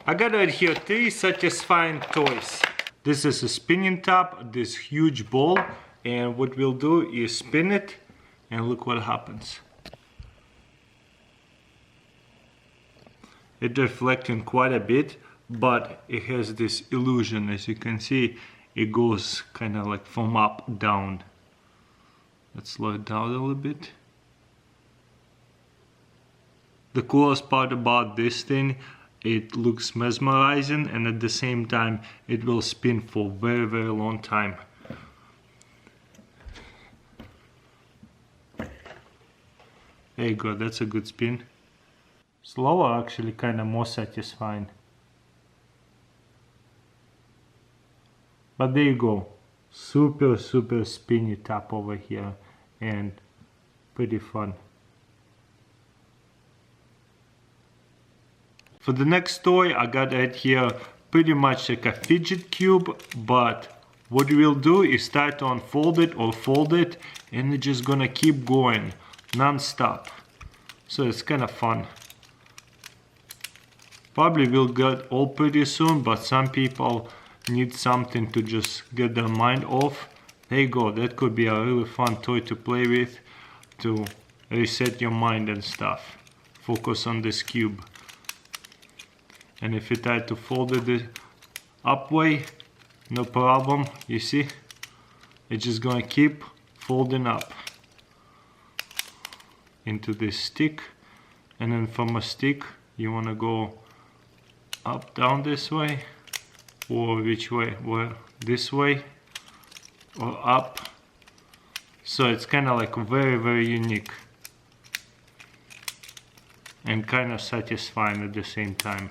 I got right here 3 satisfying toys. This is a spinning top, this huge ball, and what we'll do is spin it and look what happens. It's reflecting quite a bit, but it has this illusion. As you can see, it goes kind of like from up down. Let's slow it down a little bit. The coolest part about this thing, it looks mesmerizing, and at the same time it will spin for a very, very long time. There you go, that's a good spin. Slower actually kind of more satisfying. But there you go, super spinny top over here and pretty fun. For the next toy, I got right here pretty much like a fidget cube, but what we'll do is start to unfold it or fold it, and it's just gonna keep going non-stop. So it's kind of fun. Probably will get old pretty soon, but some people need something to just get their mind off. There you go, that could be a really fun toy to play with, to reset your mind and stuff. Focus on this cube. And if you try to fold it up way, no problem, you see? It's just gonna keep folding up into this stick. And then from a stick, you wanna go up, down this way, or which way? Well, this way, or up. So it's kinda like very, very unique. And kinda satisfying at the same time.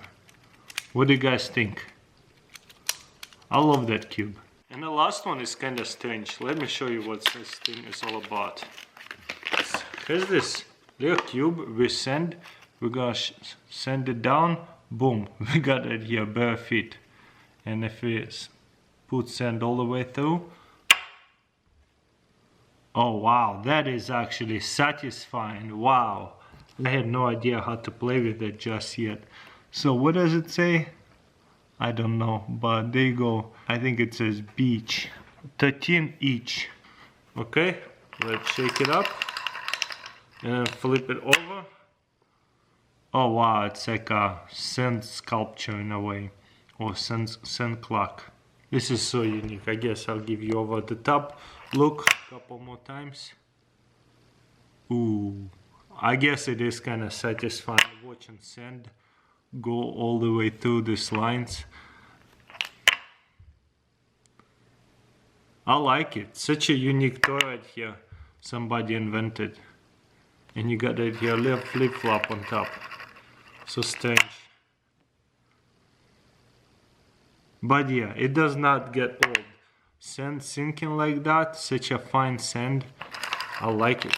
What do you guys think? I love that cube. And the last one is kind of strange. Let me show you what this thing is all about. Here's this little cube we send. We're gonna send it down. Boom, we got it here, bare feet. And if we put sand all the way through. Oh wow, that is actually satisfying. Wow. I had no idea how to play with it just yet. So what does it say? I don't know, but there you go. I think it says beach. 13 each. Okay, let's shake it up and then flip it over. Oh wow, it's like a sand sculpture in a way, or sand clock. This is so unique. I guess I'll give you over the top look a couple more times. Ooh, I guess it is kind of satisfying watching sand go all the way through these lines. I like it. Such a unique toy right here. Somebody invented. And you got right here a little flip-flop on top. So strange. But yeah, it does not get old. Sand sinking like that, such a fine sand. I like it.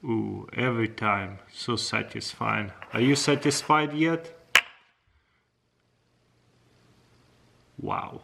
Ooh, every time, so satisfying. Are you satisfied yet? Wow.